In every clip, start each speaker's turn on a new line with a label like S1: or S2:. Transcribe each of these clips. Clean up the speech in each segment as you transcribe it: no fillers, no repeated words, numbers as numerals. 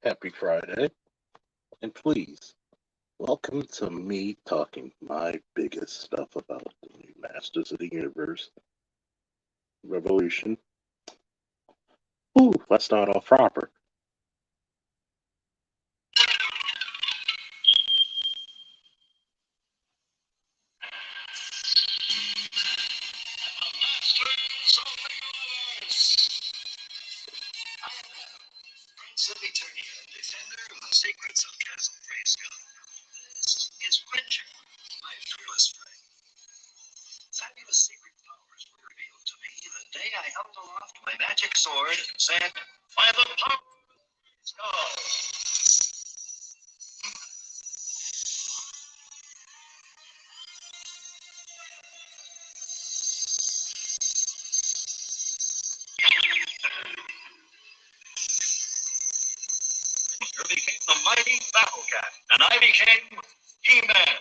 S1: Happy Friday, and please welcome to me talking my biggest stuff about the new Masters of the Universe Revolution. Ooh, let's start off proper.
S2: Masters of the Universe! I am Adam, Prince of Eternia, defender of the secrets of Castle Grayskull. This is Cringer, my fearless friend. Fabulous secret powers were revealed to me the day I held aloft my magic sword and said, "By the power of Grayskull!" Cringer became the mighty Battle Cat, and I became He-Man,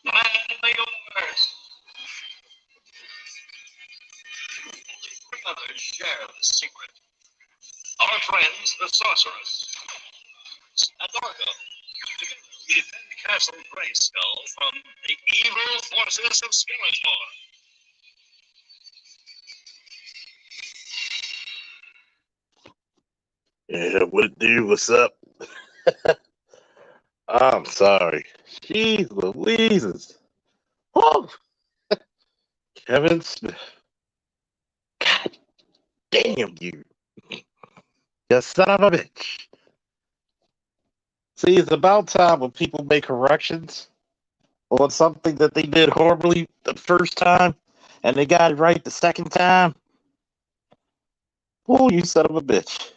S2: the man in the universe. Three others share the secret. Our friends, the Sorceress, and Orko. Together, we defend Castle Grayskull from the evil forces of Skeletor.
S1: Yeah, what it do? What's up? I'm sorry. Jeez Louises. Whoa! Kevin Smith. God damn you. You son of a bitch. See, it's about time when people make corrections on something that they did horribly the first time and they got it right the second time. Oh, you son of a bitch.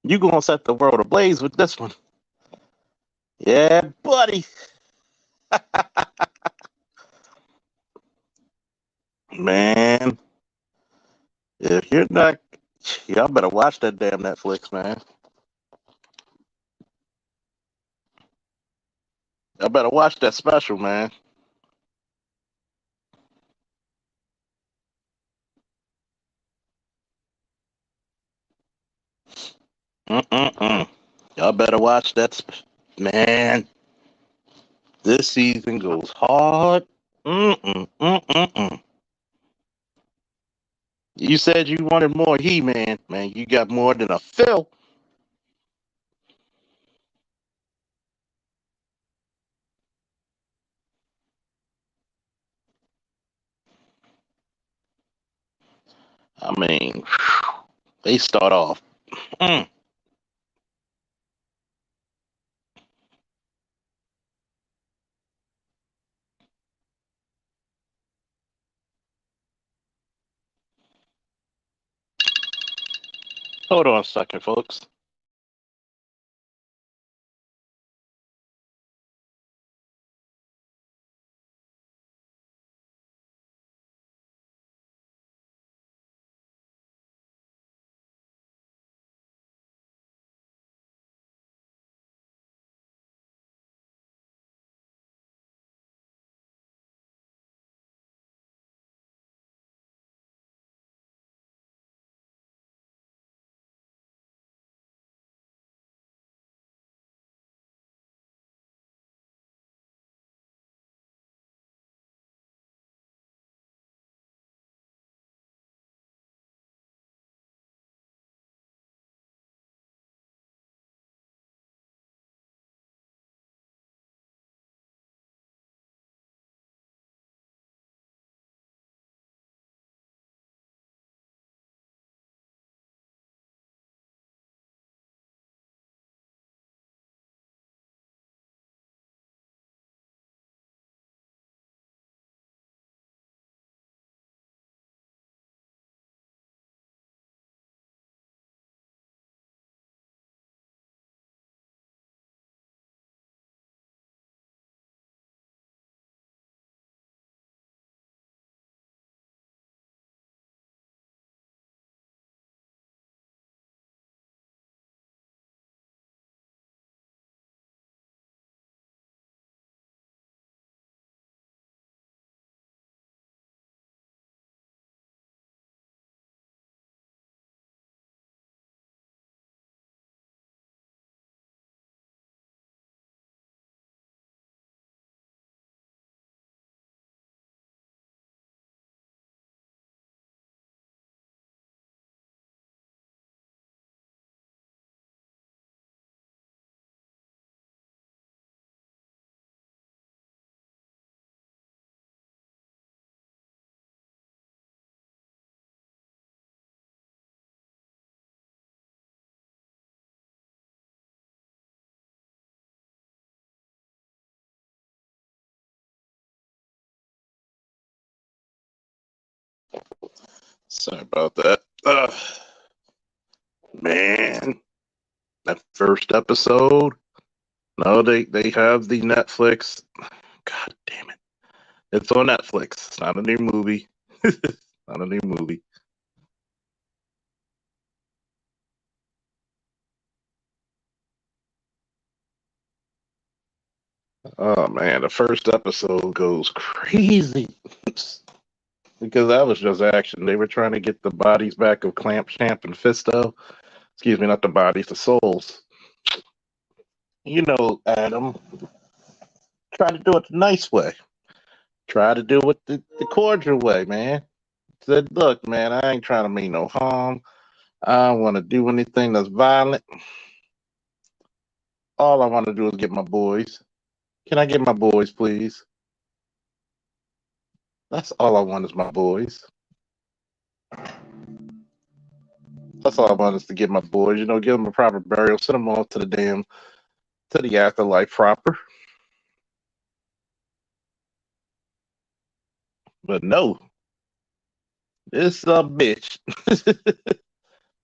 S1: You gonna set the world ablaze with this one. Yeah, buddy. Man, if you're not, y'all better watch that damn Netflix, man. Y'all better watch that special, man. Mm-mm-mm. Y'all better watch that, man. This season goes hard. Mm-mm-mm-mm-mm. You said you wanted more He-Man, man. You got more than a Phil. I mean, they start off. Mm. Hold on a second, folks. Sorry about that. Man, that first episode. No, they have the Netflix. God damn it! It's on Netflix. It's not a new movie. Not a new movie. Oh man, the first episode goes crazy because that was just action. They were trying to get the bodies back of Clamp, Champ, and Fisto. Excuse me, not the bodies, the souls. You know, Adam, try to do it the nice way. Try to do it the cordial way, man. Said, look, man, I ain't trying to mean no harm. I don't want to do anything that's violent. All I want to do is get my boys. Can I get my boys, please? That's all I want is my boys. That's all I want is to get my boys. You know, give them a proper burial, send them off to the afterlife proper. But no, this bitch,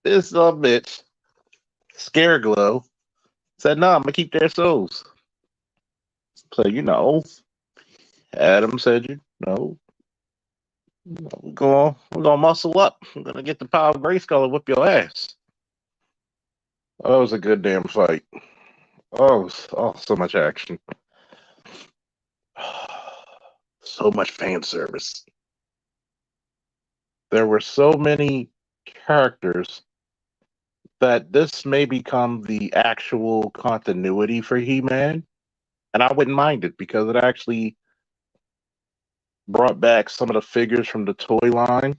S1: this bitch, Scareglow said, "No, I'm gonna keep their souls." So Adam said, we're gonna muscle up. We're gonna get the power of Grayskull and whip your ass. Oh, that was a good damn fight. Oh, so much action. So much fan service. There were so many characters that this may become the actual continuity for He-Man, and I wouldn't mind it because it actually brought back some of the figures from the toy line,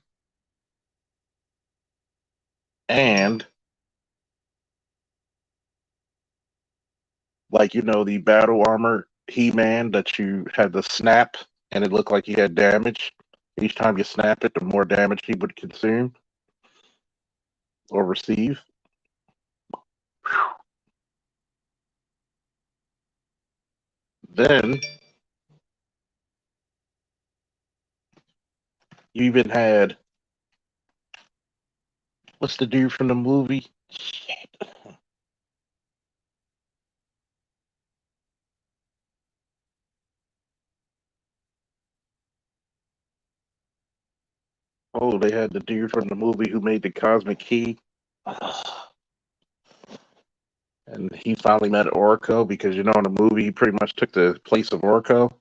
S1: and like the battle armor He-Man that you had to snap, and it looked like he had damage. Each time you snap it, the more damage he would consume or receive. Then you even had, what's the dude from the movie? Shit. Oh, they had the dude from the movie who made the Cosmic Key. And he finally met Orko because in the movie he pretty much took the place of Orko.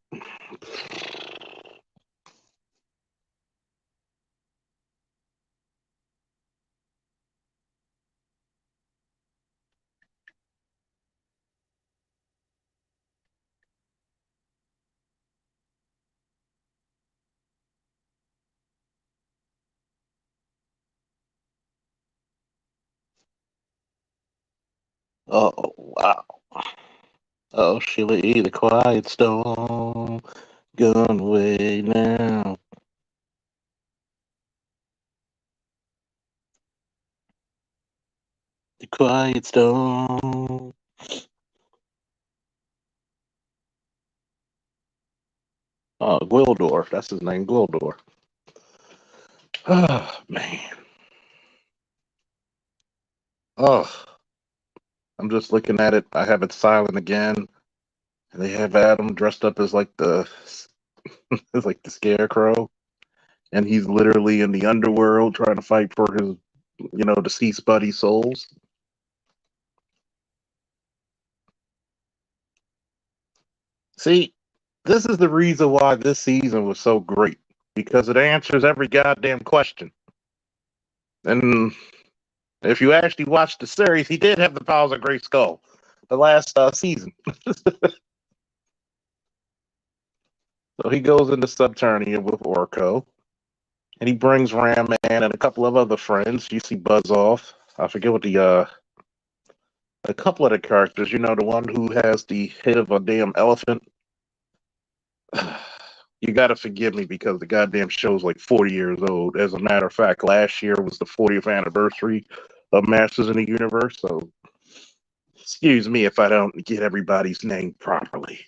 S1: Oh wow. Oh, Sheila E. the Quiet Storm, gone away now. The Quiet Storm. Oh, Gwildor. That's his name, Gwildor. Oh man. Oh, I'm just looking at it. I have it silent again. And they have Adam dressed up as like as like the Scarecrow, and he's literally in the underworld trying to fight for his, deceased buddy souls. See, this is the reason why this season was so great because it answers every goddamn question. And if you actually watch the series, he did have the powers of Grayskull the last season. So he goes into Subternia with Orko, and he brings Ram Man and a couple of other friends. You see Buzz Off. I forget what a couple of the characters. The one who has the head of a damn elephant. You got to forgive me because the goddamn show's like 40 years old. As a matter of fact, last year was the 40th anniversary of Masters in the Universe. So, excuse me if I don't get everybody's name properly.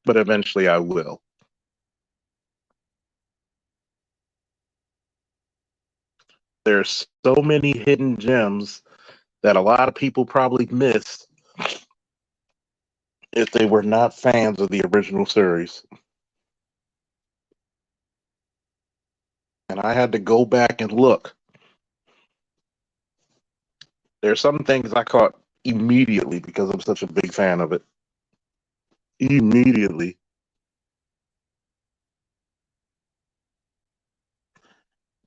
S1: But eventually I will. there's so many hidden gems that a lot of people probably miss if they were not fans of the original series. And I had to go back and look. There's some things I caught immediately because I'm such a big fan of it. Immediately.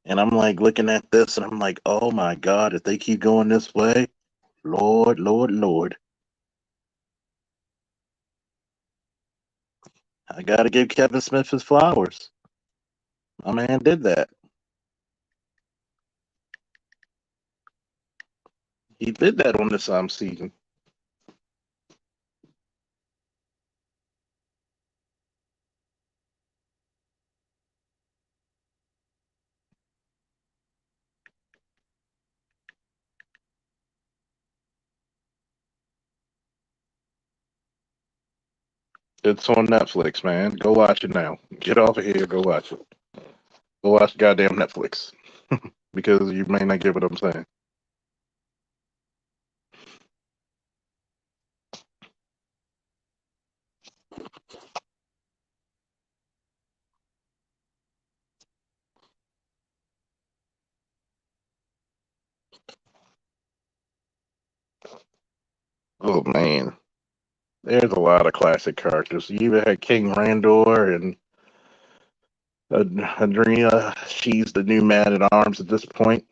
S1: And I'm like looking at this and I'm like, oh my God, if they keep going this way, Lord, Lord, Lord. I got to give Kevin Smith his flowers. My man did that. He did that on this season. It's on Netflix, man. Go watch it now. Get off of here. Go watch it. Go watch goddamn Netflix because you may not get what I'm saying. Oh man, there's a lot of classic characters. You even had King Randor and Adrena. She's the new man at arms at this point.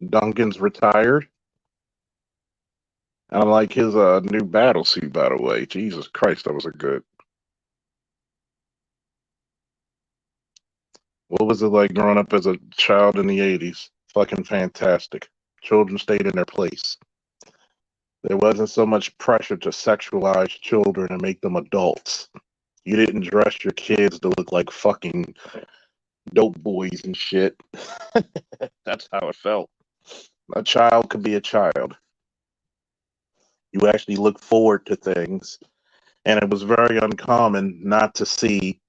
S1: Duncan's retired. I like his new battle suit, by the way. Jesus Christ, that was a good. What was it like growing up as a child in the 80s? Fucking fantastic. Children stayed in their place. There wasn't so much pressure to sexualize children and make them adults. You didn't dress your kids to look like fucking dope boys and shit. That's how it felt. A child could be a child. You actually look forward to things, and it was very uncommon not to see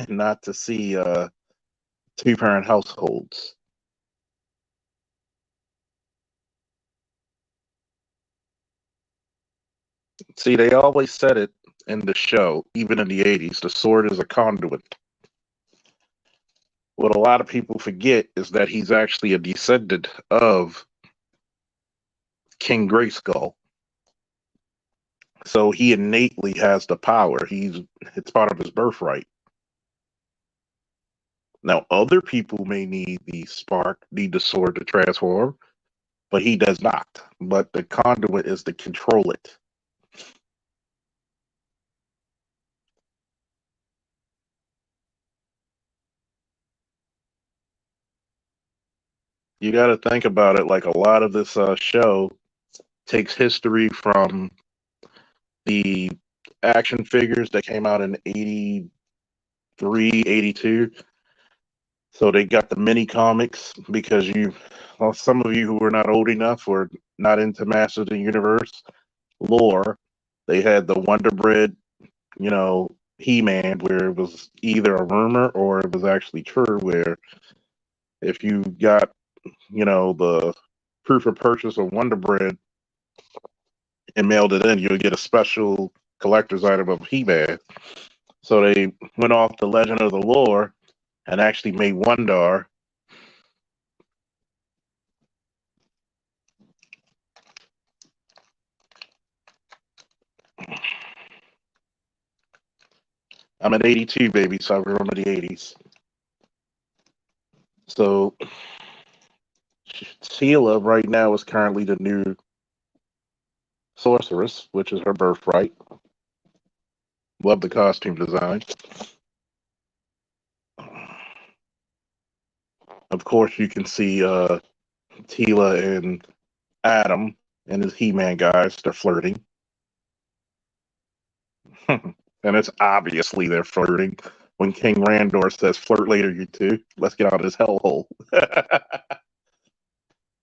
S1: not to see two-parent households. See, they always said it in the show, even in the 80s, the sword is a conduit. What a lot of people forget is that he's actually a descendant of King Grayskull. So he innately has the power. It's part of his birthright. Now other people may need the spark, need the sword to transform, but he does not. But the conduit is to control it. You got to think about it like a lot of this show takes history from the action figures that came out in 83, 82. So they got the mini comics because well, some of you who were not old enough or not into Masters of the Universe lore, they had the Wonder Bread, He-Man, where it was either a rumor or it was actually true, where if you got, the proof of purchase of Wonder Bread and mailed it in, you would get a special collector's item of He-Man. So they went off the legend of the lore and actually made Wondar. I'm an 82 baby, so I remember the 80s. So Teela right now is currently the new sorceress, which is her birthright. Love the costume design. Of course, you can see Teela and Adam and his He-Man guys. They're flirting. And it's obviously they're flirting when King Randor says, "Flirt later, you two. Let's get out of this hellhole."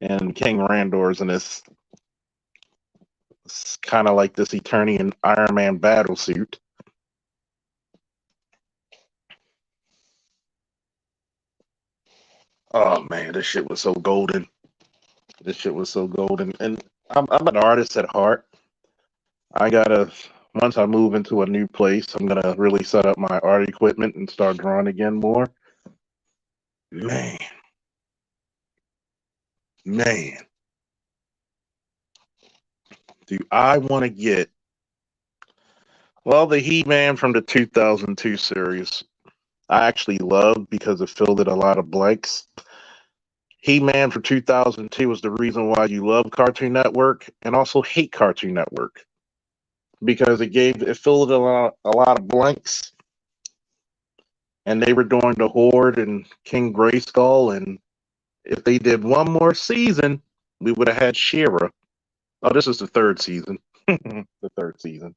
S1: And King Randor's in this kind of like this Eternian Iron Man battle suit. Oh man, this shit was so golden. This shit was so golden. And I'm an artist at heart. I gotta once I move into a new place, I'm gonna really set up my art equipment and start drawing again more. Man, man, do I want to get the He-Man from the 2002 series? I actually loved because it filled in a lot of blanks. He-Man for 2002 was the reason why you love Cartoon Network and also hate Cartoon Network because it filled in a lot of blanks, and they were doing the Horde and King Grayskull, and if they did one more season, we would have had She-Ra. Oh, this is the third season. The third season.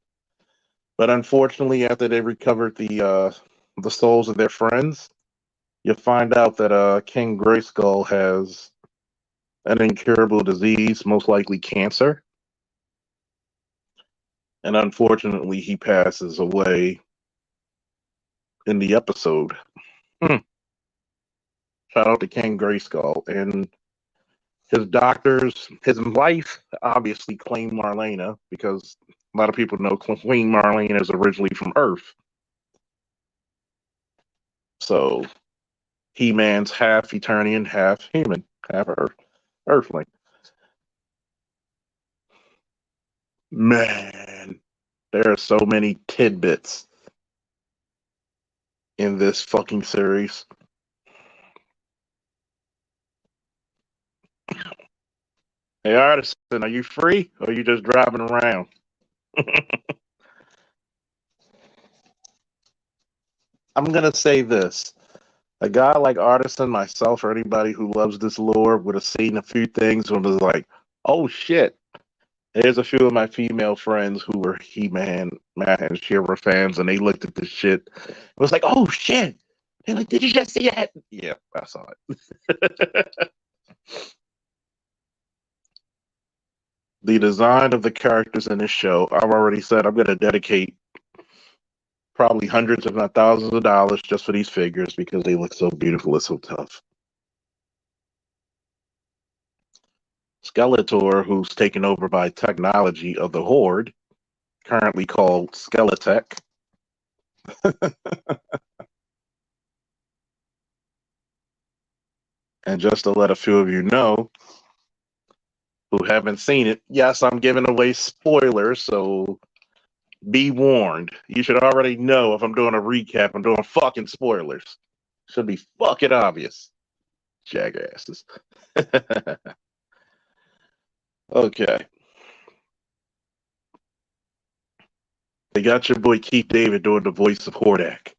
S1: But unfortunately, after they recovered the souls of their friends, you find out that King Grayskull has an incurable disease, most likely cancer. And unfortunately, he passes away in the episode. Hmm. Shout out to King Grayskull. And his doctors, his wife obviously claimed Marlena because a lot of people know Queen Marlena is originally from Earth. So He-Man's half Eternian, half human, half Earthling. Man, there are so many tidbits in this fucking series. Hey, Artisan, are you free or are you just driving around? I'm going to say this. A guy like Artisan, myself, or anybody who loves this lore would have seen a few things and was like, oh shit. There's a few of my female friends who were He-Man, Matt, and She-Ra fans, and they looked at this shit. It was like, oh shit. They're like, did you just see that? Yeah, I saw it. The design of the characters in this show, I've already said I'm going to dedicate probably hundreds, if not thousands of dollars just for these figures because they look so beautiful and so tough. Skeletor, who's taken over by technology of the Horde, currently called Skeletech. And just to let a few of you know who haven't seen it, yes, I'm giving away spoilers, so be warned. You should already know if I'm doing a recap, I'm doing fucking spoilers. Should be fucking obvious. Jackasses. Okay. They got your boy Keith David doing the voice of Hordak.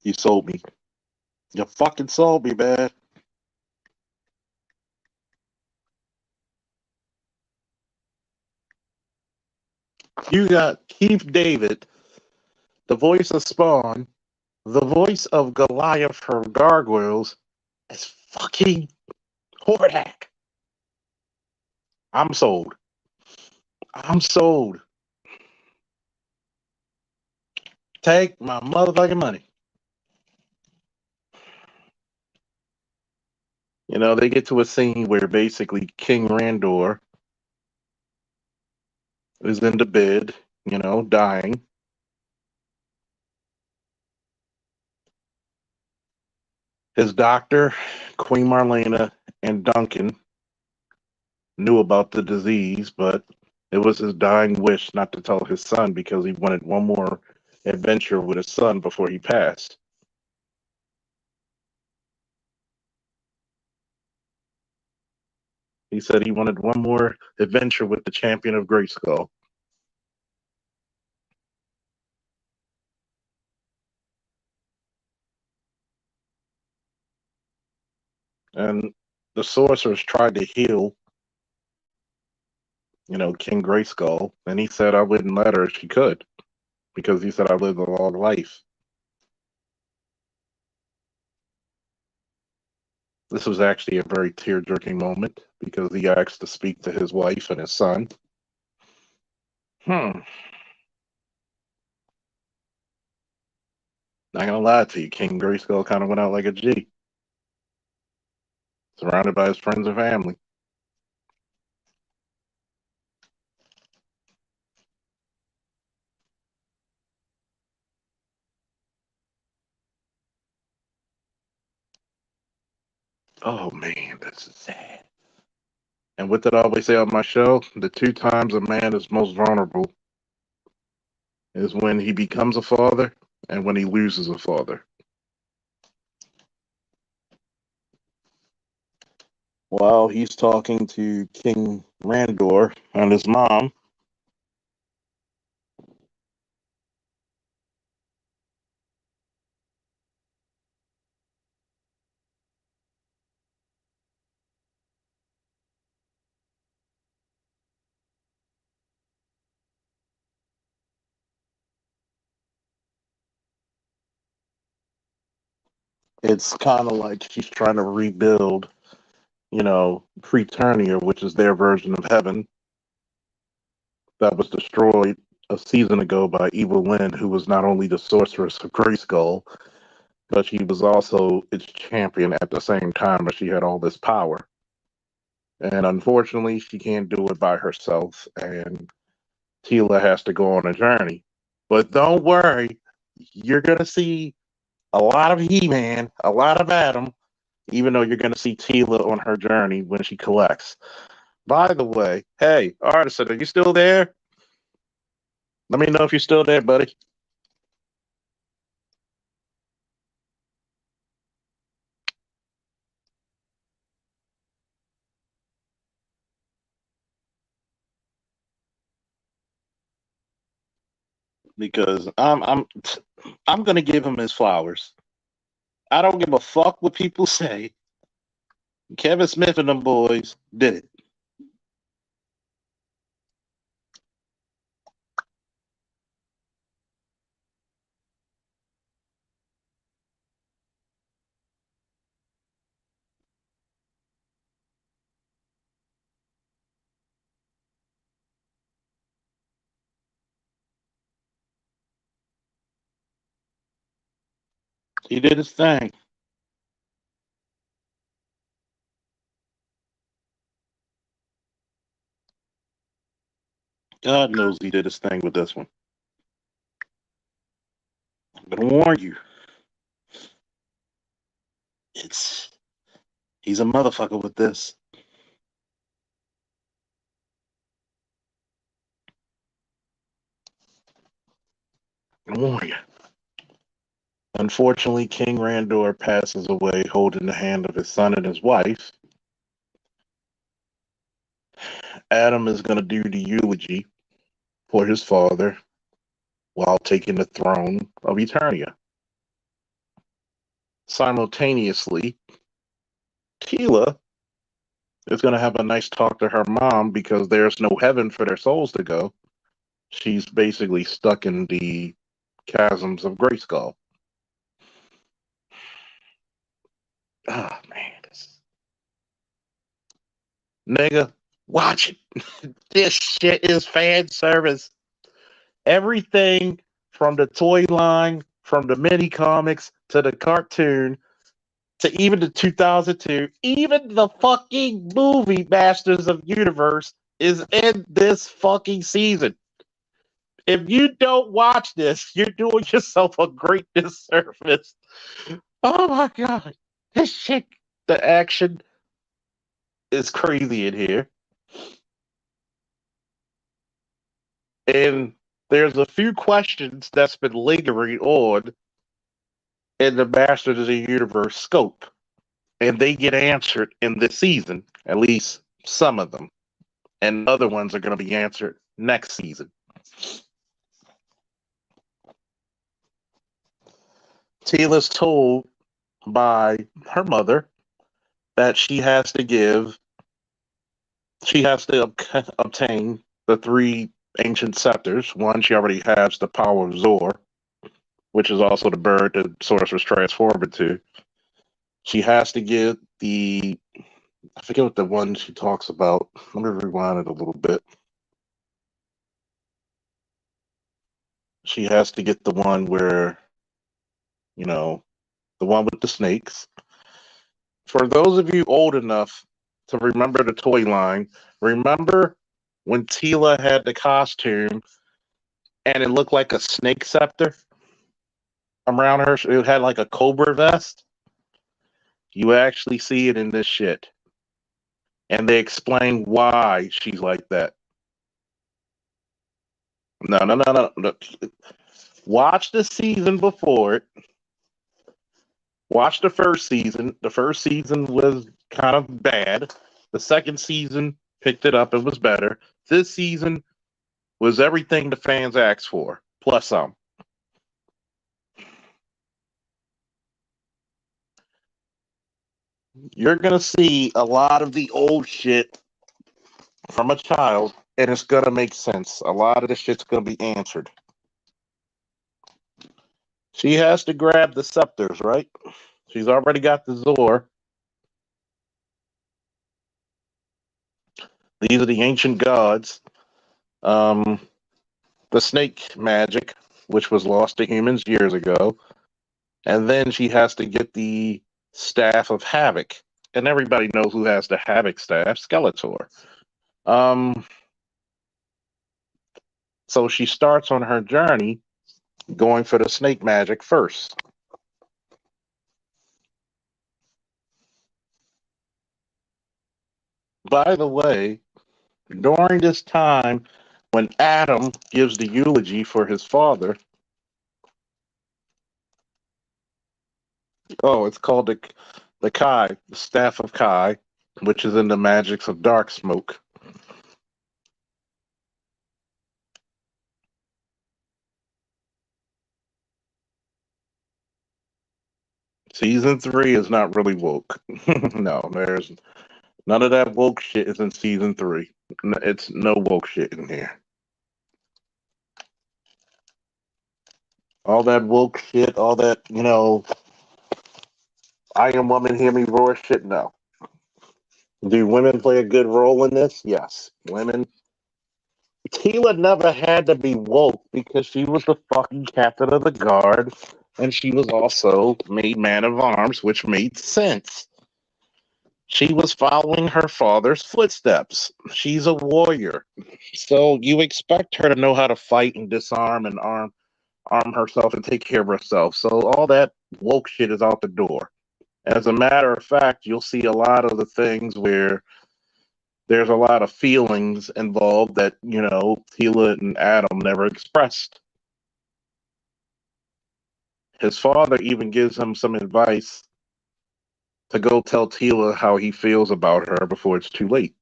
S1: You sold me. You fucking sold me, man. You got Keith David, the voice of Spawn, the voice of Goliath from Gargoyles, as fucking Hordak. I'm sold. I'm sold. Take my motherfucking money. You know, they get to a scene where basically King Randor is in the bed, dying. His doctor, Queen Marlena, and Duncan knew about the disease, but it was his dying wish not to tell his son because he wanted one more adventure with his son before he passed. He said he wanted one more adventure with the champion of Grayskull. And the sorceress tried to heal, King Grayskull, and he said I wouldn't let her if she could, because he said I lived a long life. This was actually a very tear-jerking moment because he asked to speak to his wife and his son. Hmm. Not gonna lie to you, King Grayskull kind of went out like a G, surrounded by his friends and family. Oh man, this is sad. And what did I always say on my show? The two times a man is most vulnerable is when he becomes a father and when he loses a father. While he's talking to King Randor and his mom, it's kind of like she's trying to rebuild, Preternia, which is their version of heaven that was destroyed a season ago by Evil Lynn, who was not only the sorceress of Grayskull, but she was also its champion at the same time, but she had all this power. And unfortunately, she can't do it by herself, and Teela has to go on a journey. But don't worry, you're going to see a lot of He-Man, a lot of Adam, even though you're going to see Teela on her journey when she collects. By the way, hey, Artisan, are you still there? Let me know if you're still there, buddy. Because I'm gonna give him his flowers. I don't give a fuck what people say. Kevin Smith and them boys did it. He did his thing. God knows he did his thing with this one. I'm gonna warn you. It's he's a motherfucker with this. I'm gonna warn you. Unfortunately, King Randor passes away holding the hand of his son and his wife. Adam is gonna do the eulogy for his father while taking the throne of Eternia. Simultaneously, Teela is going to have a nice talk to her mom because there's no heaven for their souls to go. She's basically stuck in the chasms of Grayskull. Ah, man. Nigga, watch it. This shit is fan service. Everything from the toy line, from the mini comics to the cartoon to even the 2002, even the fucking movie Masters of Universe is in this fucking season. If you don't watch this, you're doing yourself a great disservice. Oh my god. This shit, the action is crazy in here. And there's a few questions that's been lingering on in the Masters of the Universe scope. And they get answered in this season, at least some of them. And other ones are going to be answered next season. Teela's told by her mother that she has to obtain the three ancient scepters. One, she already has the power of Zor, which is also the bird that Sorceress transformed into. She has to get I forget what the one she talks about. Let me rewind it a little bit. She has to get the one where, you know, the one with the snakes. For those of you old enough to remember the toy line, remember when Tila had the costume and it looked like a snake scepter around her? It had like a cobra vest. You actually see it in this shit. And they explain why she's like that. No. Watch the season before it. Watch the first season. The first season was kind of bad. The second season picked it up and was better. This season was everything the fans asked for, plus some. You're going to see a lot of the old shit from a child, and it's going to make sense. A lot of the shit's going to be answered. She has to grab the scepters, right? She's already got the Zor. These are the ancient gods. The snake magic, which was lost to humans years ago. And then she has to get the staff of Havoc. And everybody knows who has the Havoc staff, Skeletor. So she starts on her journey going for the snake magic first. By the way, during this time when Adam gives the eulogy for his father, it's called the Kai, the Staff of Kai, which is in the magics of dark smoke. Season 3 is not really woke. No, there's none of that woke shit is in season 3. It's no woke shit in here. All that woke shit, all that, I am woman, hear me roar shit, no. Do women play a good role in this? Yes. Women. Tila never had to be woke because she was the fucking captain of the guard and she was also made man of arms, which made sense. She was following her father's footsteps. She's a warrior. So you expect her to know how to fight and disarm and arm herself and take care of herself. So all that woke shit is out the door. As a matter of fact, you'll see a lot of the things where there's a lot of feelings involved that, Tila and Adam never expressed. His father even gives him some advice to go tell Tila how he feels about her before it's too late.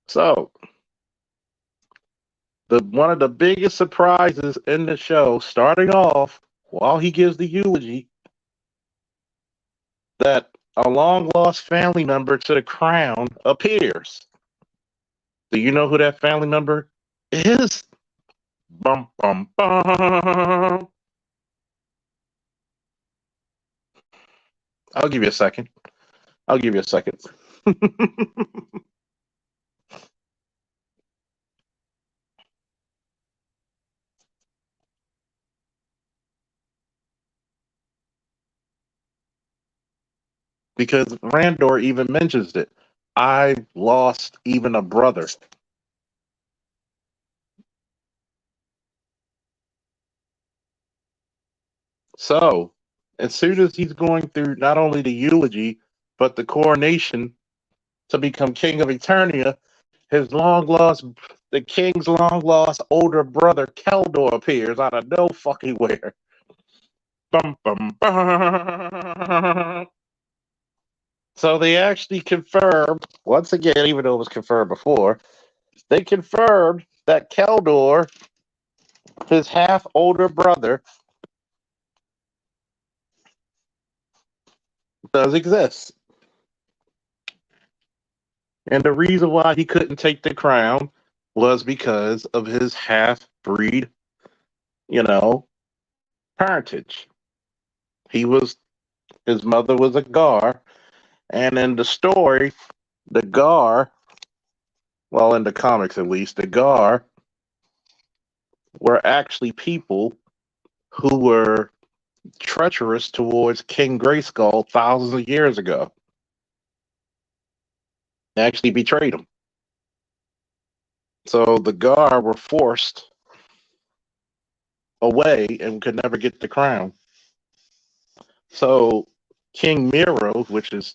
S1: So, one of the biggest surprises in the show, starting off while he gives the eulogy, that a long lost family member to the crown appears. Do you know who that family member is? Bum, bum, bum. I'll give you a second. Because Randor even mentions it. I lost even a brother. So, as soon as he's going through not only the eulogy, but the coronation to become king of Eternia, the king's long lost older brother, Keldor, appears out of no fucking where. Bum, bum, bum. So they actually confirmed, once again, even though it was confirmed before, they confirmed that Keldor, his half older brother, does exist. And the reason why he couldn't take the crown was because of his half breed you know, parentage. He was his mother was a Gar, and in the story, the Gar, well, in the comics at least, the Gar were actually people who were treacherous towards King Grayskull thousands of years ago. They actually betrayed him. So the Gar were forced away and could never get the crown. So King Miro, which is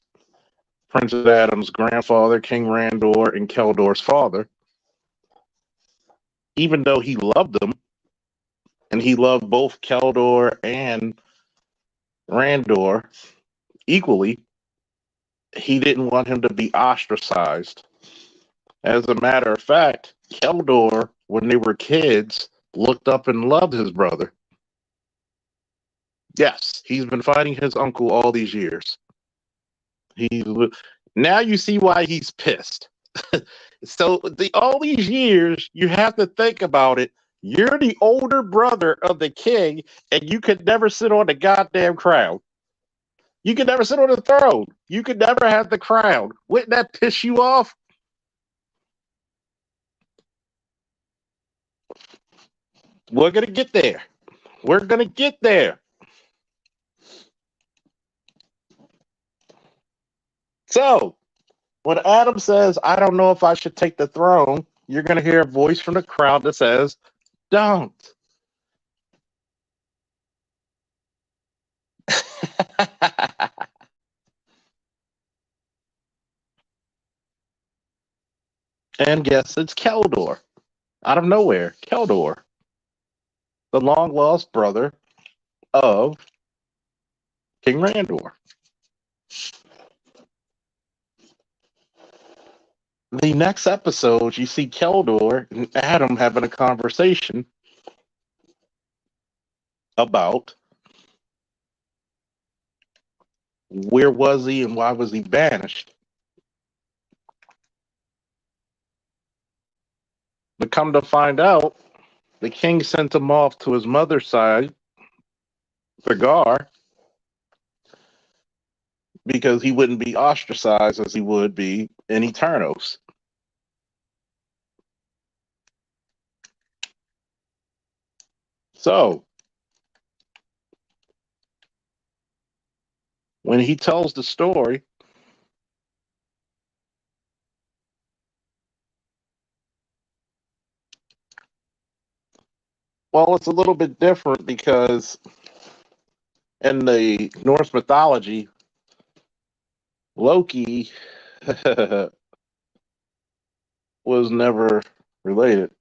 S1: Prince Adam's grandfather, King Randor, and Keldor's father, even though he loved them, and he loved both Keldor and Randor equally, he didn't want him to be ostracized. As a matter of fact, Keldor, when they were kids, looked up and loved his brother. Yes, he's been fighting his uncle all these years. He now you see why he's pissed. So all these years, you have to think about it. You're the older brother of the king, and you could never sit on the goddamn crown. You could never sit on the throne. You could never have the crown. Wouldn't that piss you off? We're gonna get there. We're gonna get there. So, when Adam says, I don't know if I should take the throne, you're going to hear a voice from the crowd that says, don't. And guess it's Keldor. Out of nowhere, Keldor, the long lost brother of King Randor. The next episode, you see Keldor and Adam having a conversation about where was he and why was he banished. But come to find out, the king sent him off to his mother's side, Gar, because he wouldn't be ostracized as he would be in Eternos. So, when he tells the story, well, it's a little bit different because in the Norse mythology, Loki was never related.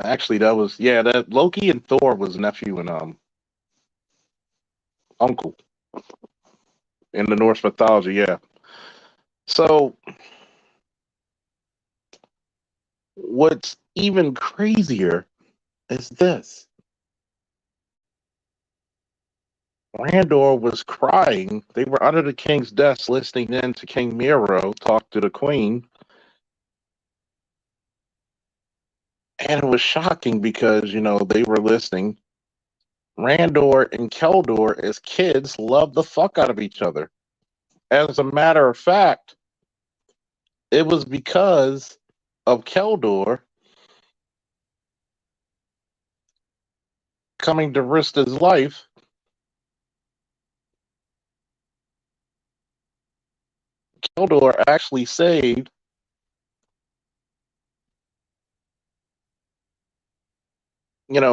S1: Actually, that Loki and Thor was nephew and uncle in the Norse mythology. Yeah. So, what's even crazier is this: Randor was crying. They were under the king's desk listening in to King Miro talk to the queen. And it was shocking because, they were listening. Randor and Keldor, as kids, loved the fuck out of each other. As a matter of fact, it was because of Keldor coming to risk his life. Keldor actually saved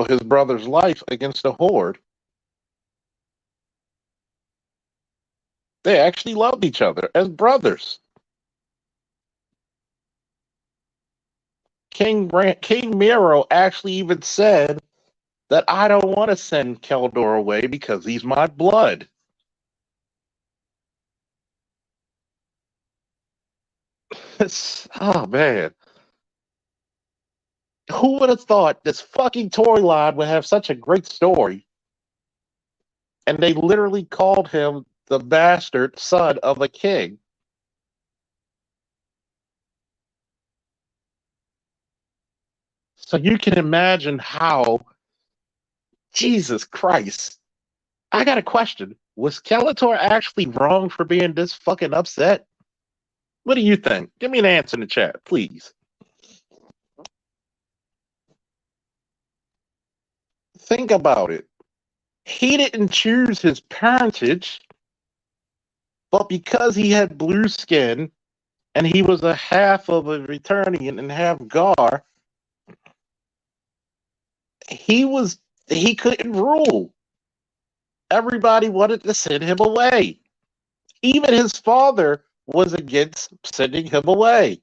S1: his brother's life against the Horde. They actually loved each other as brothers. King Miro actually even said that I don't want to send Keldor away because he's my blood. Oh man. Who would have thought this fucking toy line would have such a great story? And they literally called him the bastard son of a king. So you can imagine how, Jesus Christ. I got a question. Was Skeletor actually wrong for being this fucking upset? What do you think? Give me an answer in the chat, please. Think about it. He didn't choose his parentage, but because he had blue skin and he was a half of a Eternian and half Gar, he couldn't rule. Everybody wanted to send him away. Even his father was against sending him away.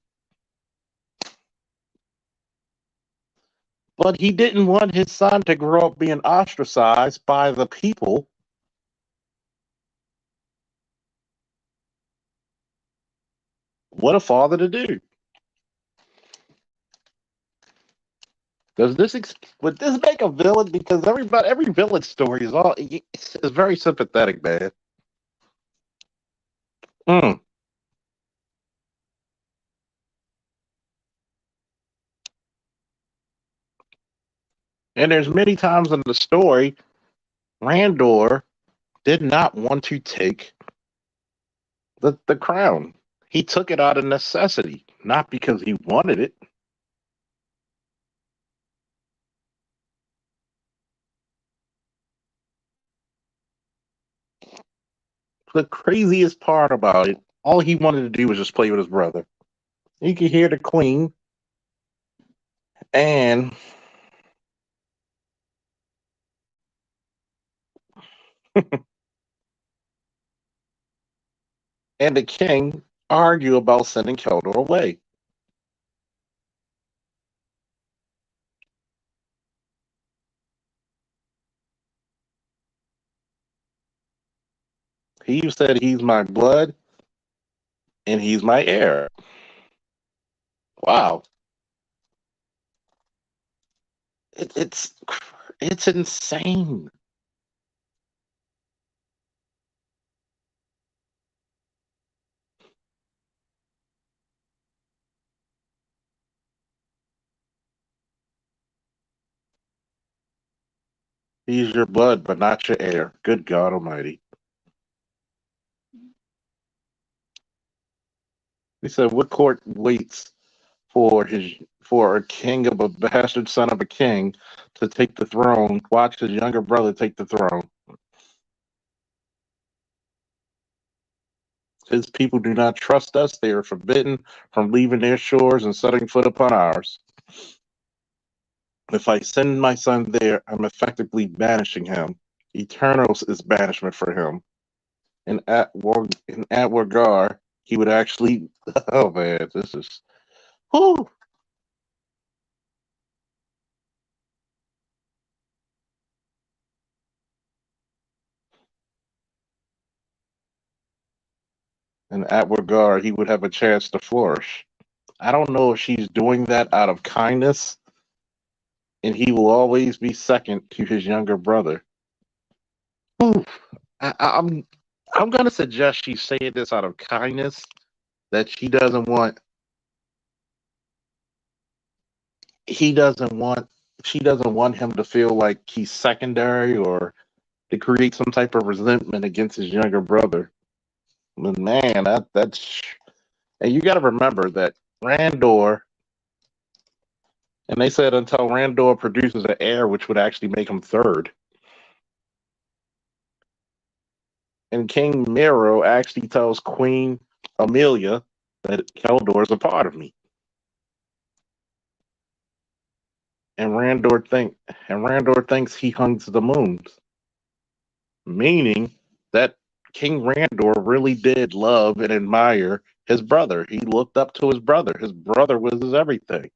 S1: But he didn't want his son to grow up being ostracized by the people. What a father to do. Would this make a villain? Because every villain story is very sympathetic, man. Mm. And there's many times in the story, Randor did not want to take the crown. He took it out of necessity, not because he wanted it. The craziest part about it, all he wanted to do was just play with his brother. You could hear the queen and the king argue about sending Keldor away. He said he's my blood and he's my heir. Wow. It, it's it's insane. He's your blood, but not your heir. Good God Almighty. He said, "What court waits for a king of a bastard son of a king to take the throne? Watch his younger brother take the throne. His people do not trust us. They are forbidden from leaving their shores and setting foot upon ours. If I send my son there, I'm effectively banishing him. Eternals is banishment for him. And in Atwagar, he would actually. Oh man, this is. Whew. In Atwagar, he would have a chance to flourish. I don't know if she's doing that out of kindness, and he will always be second to his younger brother. Whew. I'm gonna suggest she's saying this out of kindness, that he doesn't want she doesn't want him to feel like he's secondary or to create some type of resentment against his younger brother. But man, that's and you got to remember that Randor, and they said until Randor produces an heir, which would actually make him third. And King Miro actually tells Queen Amelia that Keldor is a part of me. And Randor thinks he hunts the moons, meaning that King Randor really did love and admire his brother. He looked up to his brother. His brother was his everything.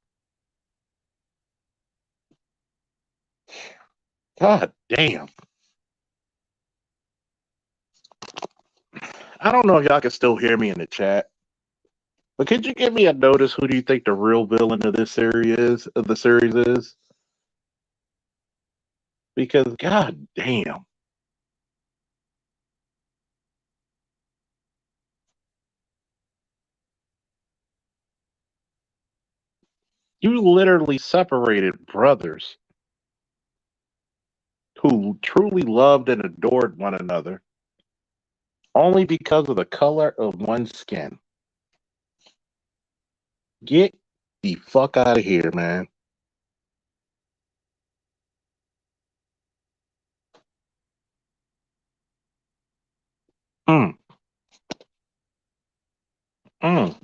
S1: God damn. I don't know if y'all can still hear me in the chat, but could you give me a notice? Who do you think the real villain of this series is? Of the series is? Because god damn. You literally separated brothers who truly loved and adored one another only because of the color of one's skin. Get the fuck out of here, man. Mm, mm.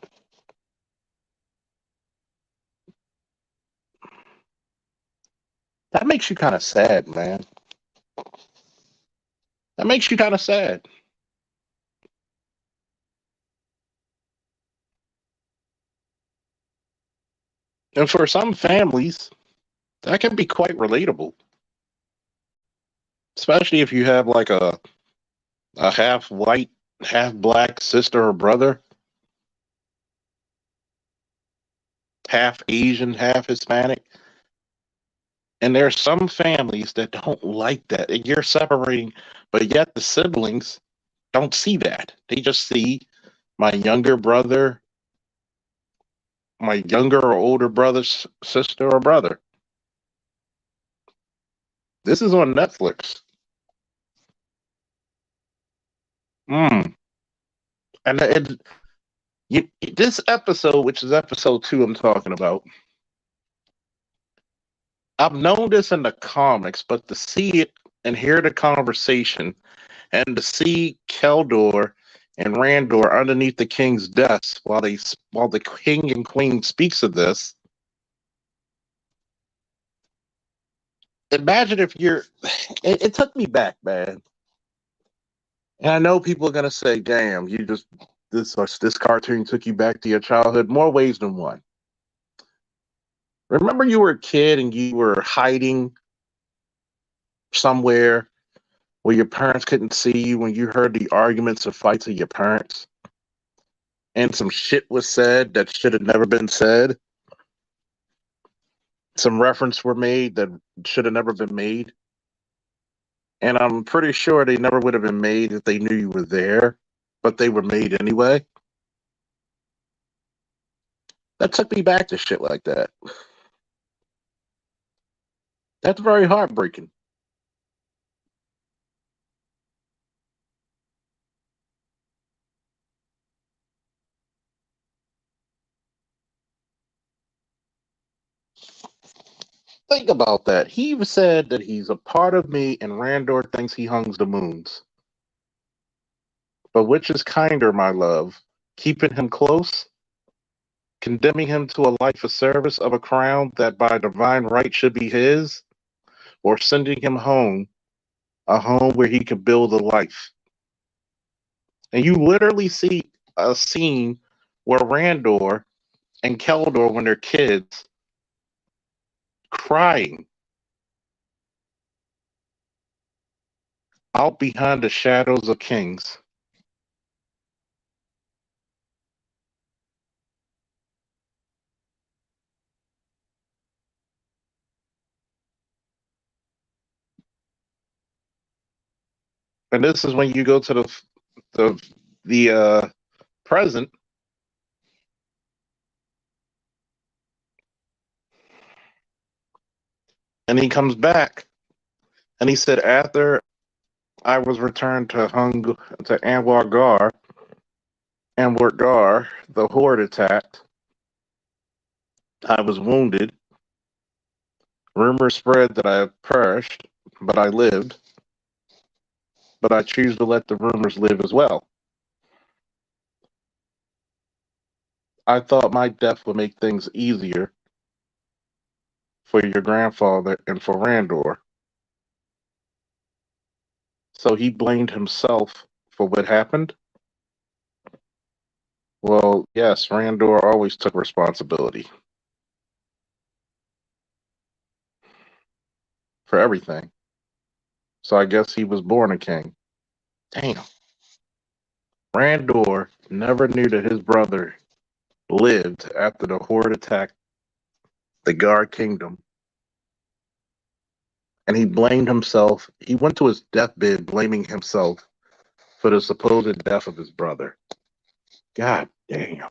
S1: That makes you kind of sad, man. That makes you kind of sad. And for some families, that can be quite relatable, especially if you have like a half white, half black sister or brother, half Asian, half Hispanic. And there are some families that don't like that. And you're separating, but yet the siblings don't see that. They just see my younger brother, my younger or older brother's sister or brother. This is on Netflix. Mm. And this episode, which is episode 2, I'm talking about. I've known this in the comics, but to see it and hear the conversation, and to see Keldor and Randor underneath the king's desk while the king and queen speaks of this. Imagine if you're. It took me back, man. And I know people are gonna say, "Damn, you just this cartoon took you back to your childhood." More ways than one. Remember, you were a kid and you were hiding somewhere where your parents couldn't see you when you heard the arguments or fights of your parents, and some shit was said that should have never been said. Some reference were made that should have never been made. And I'm pretty sure they never would have been made if they knew you were there, but they were made anyway. That took me back to shit like that. That's very heartbreaking. Think about that. He even said that he's a part of me, and Randor thinks he hungs the moons. But which is kinder, my love? Keeping him close? Condemning him to a life of service of a crown that by divine right should be his? Or sending him home, a home where he could build a life? And you literally see a scene where Randor and Keldor, when they're kids, crying out behind the shadows of kings. And this is when you go to the present, and he comes back, and he said, after I was returned to Anwar Gar, the horde attacked. I was wounded. Rumors spread that I perished, but I lived. But I choose to let the rumors live as well. I thought my death would make things easier for your grandfather and for Randor. So he blamed himself for what happened. Well, yes, Randor always took responsibility for everything. So I guess he was born a king. Damn. Randor never knew that his brother lived after the horde attacked the Gar Kingdom. And he blamed himself. He went to his deathbed blaming himself for the supposed death of his brother. God damn.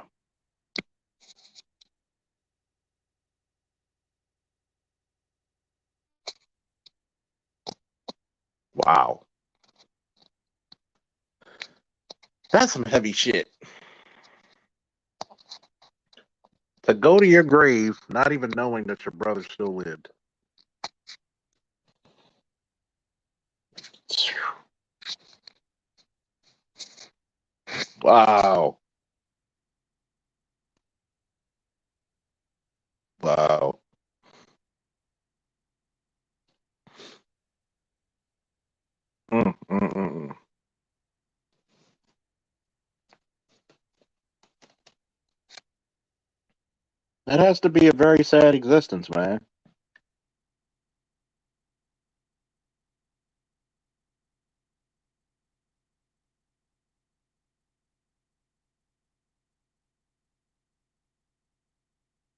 S1: That's some heavy shit. To go to your grave not even knowing that your brother still lived. Wow. Wow. Mm, mm, mm, mm. That has to be a very sad existence, man.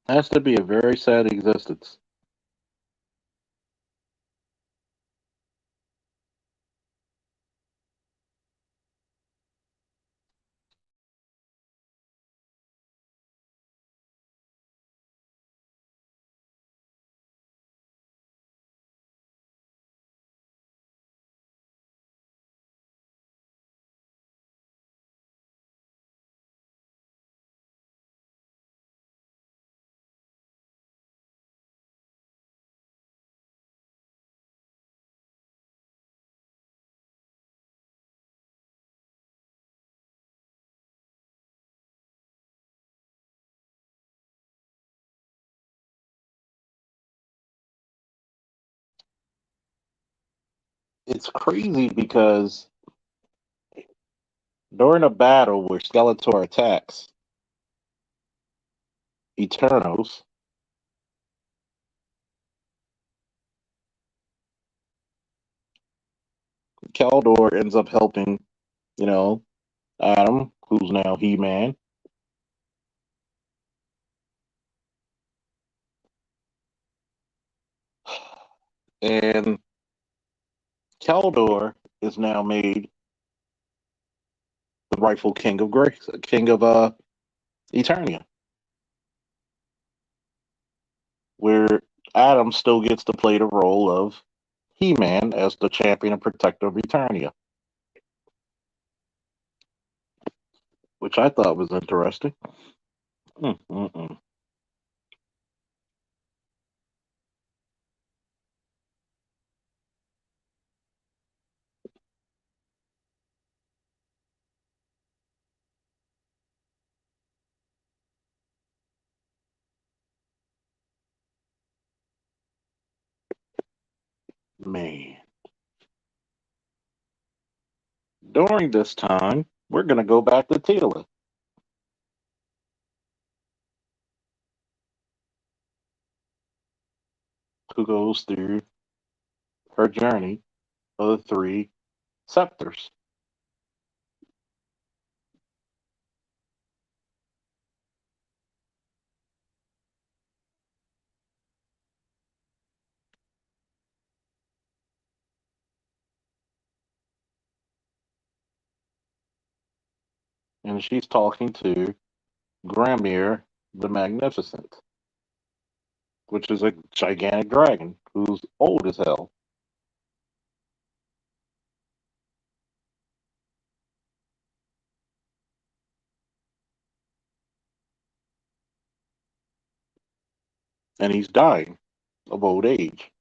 S1: Has to be a very sad existence. It's crazy because during a battle where Skeletor attacks Eternals, Keldor ends up helping, you know, Adam, who's now He-Man. And Keldor is now made the rightful king of Grace, king of Eternia, where Adam still gets to play the role of He-Man as the champion and protector of Eternia, which I thought was interesting. Mm-mm-mm. Man, during this time, we're gonna go back to Teela, who goes through her journey of the three scepters, and she's talking to Gramir the Magnificent, which is a gigantic dragon who's old as hell. And he's dying of old age.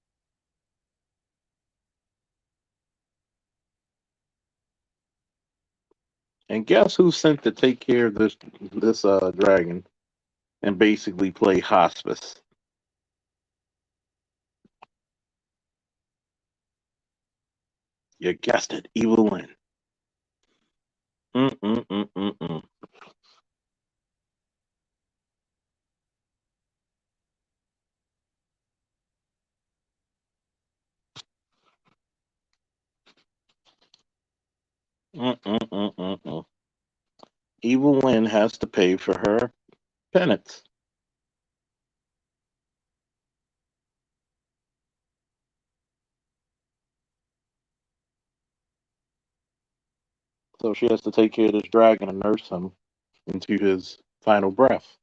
S1: And guess who's sent to take care of this dragon and basically play hospice? You guessed it, Evelyn. Mm-mm-mm-mm-mm. Mm-mm-mm-mm-mm. Evelyn has to pay for her penance. So she has to take care of this dragon and nurse him into his final breath.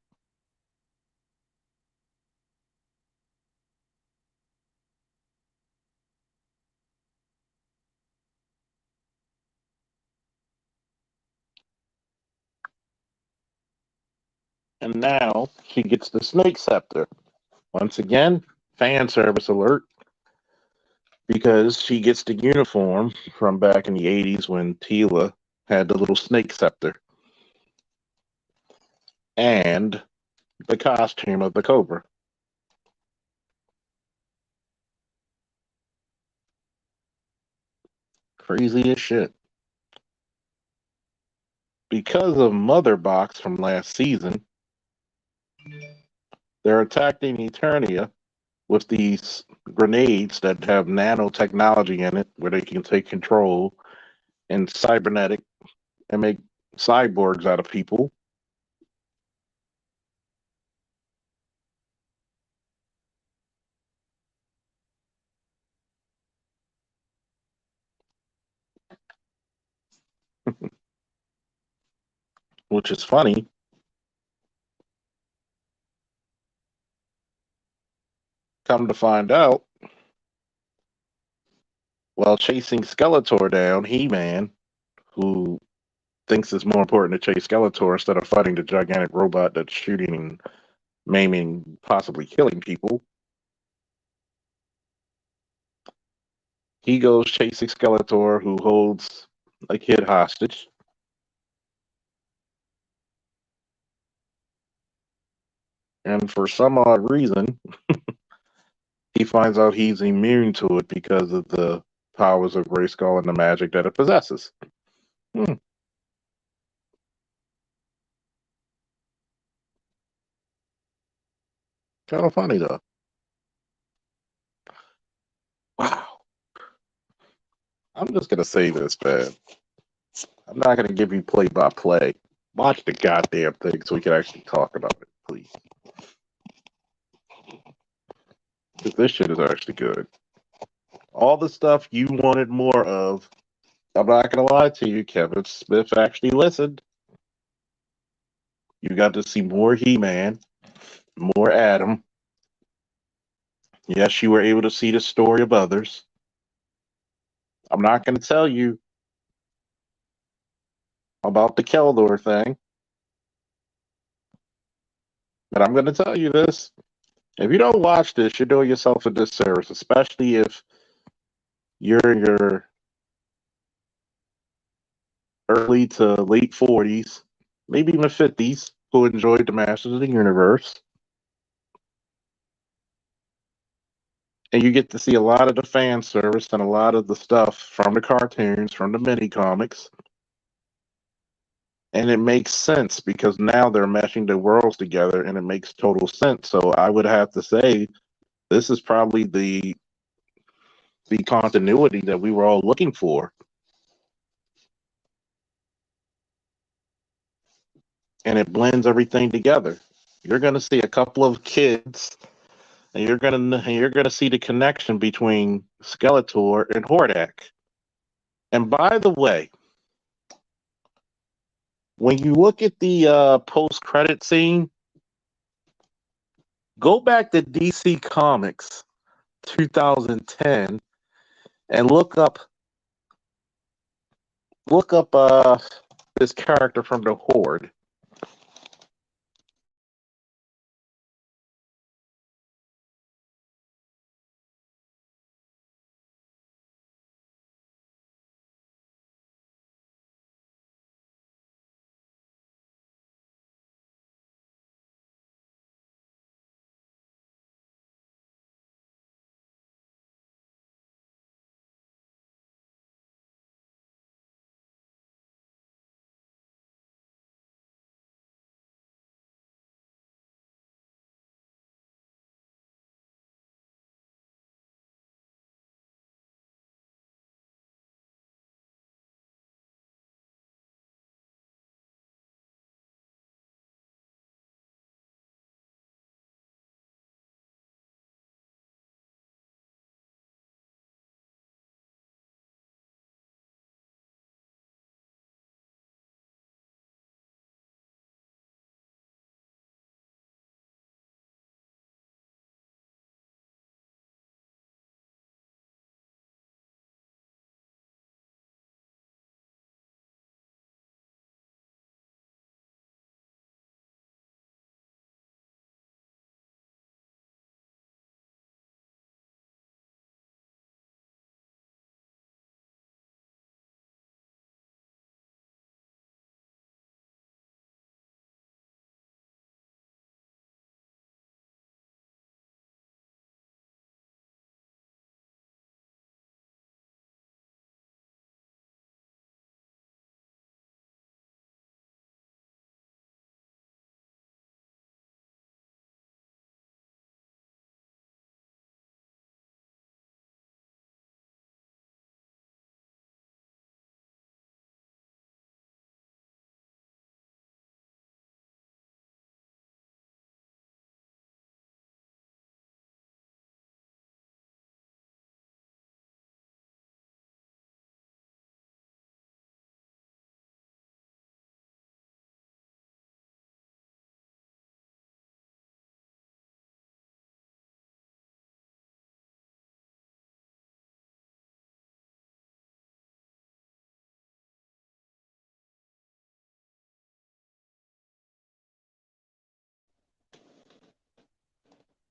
S1: now she gets the snake scepter. Once again, fan service alert, because she gets the uniform from back in the 80s when Tila had the little snake scepter and the costume of the Cobra. Crazy as shit. Because of Mother Box from last season, they're attacking Eternia with these grenades that have nanotechnology in it where they can take control and cybernetic and make cyborgs out of people. Which is funny. Come to find out, while chasing Skeletor down, He-Man, who thinks it's more important to chase Skeletor instead of fighting the gigantic robot that's shooting and maiming, possibly killing people, he goes chasing Skeletor, who holds a kid hostage. And for some odd reason, he finds out he's immune to it because of the powers of Grayskull and the magic that it possesses. Hmm. Kind of funny, though. Wow. I'm just going to say this, man. I'm not going to give you play by play. Watch the goddamn thing so we can actually talk about it, please. Because this shit is actually good. All the stuff you wanted more of, I'm not going to lie to you, Kevin Smith actually listened. You got to see more He-Man, more Adam. Yes, you were able to see the story of others. I'm not going to tell you about the Keldor thing, but I'm going to tell you this. If you don't watch this, you're doing yourself a disservice, especially if you're in your early to late 40s, maybe even 50s, who enjoyed the Masters of the Universe. And you get to see a lot of the fan service and a lot of the stuff from the cartoons, from the mini comics. And it makes sense because now they're meshing the worlds together and it makes total sense. So I would have to say this is probably the continuity that we were all looking for. And it blends everything together. You're going to see a couple of kids, and you're gonna see the connection between Skeletor and Hordak. And by the way, when you look at the post-credit scene, go back to DC Comics 2010 and look up this character from the Horde.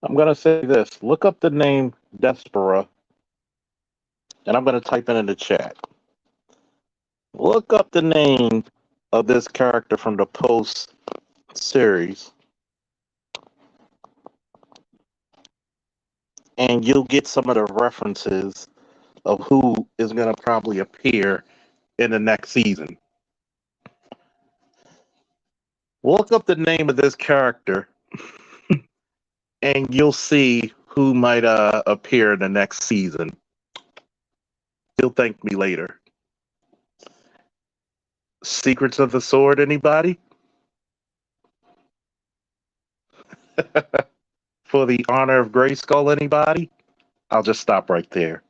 S1: I'm gonna say this. Look up the name Despera, and I'm gonna type it in the chat. Look up the name of this character from the Post series, and you'll get some of the references of who is gonna probably appear in the next season. Look up the name of this character, and you'll see who might appear in the next season. You'll thank me later. Secrets of the Sword, anybody? For the Honor of Grayskull, anybody? I'll just stop right there.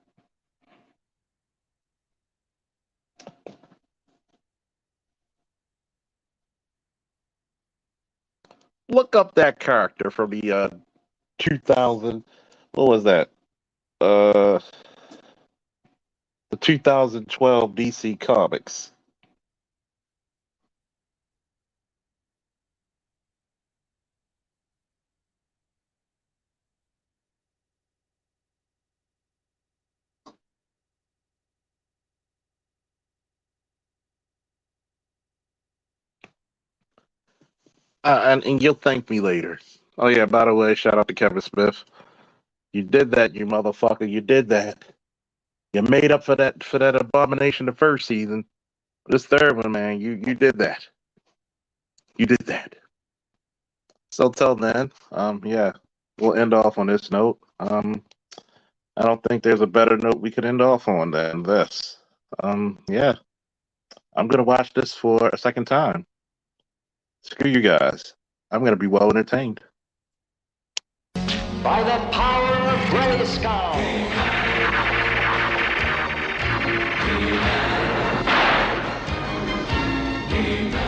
S1: Look up that character from the 2000. What was that? The 2012 DC Comics. And you'll thank me later. Oh yeah, by the way, shout out to Kevin Smith. You did that, you motherfucker. You did that. You made up for that abomination the first season. This third one, man, you did that. You did that. So till then, yeah, we'll end off on this note. I don't think there's a better note we could end off on than this. Yeah, I'm gonna watch this for a second time. Screw you guys. I'm gonna be well entertained.
S3: By the power of Grayskull.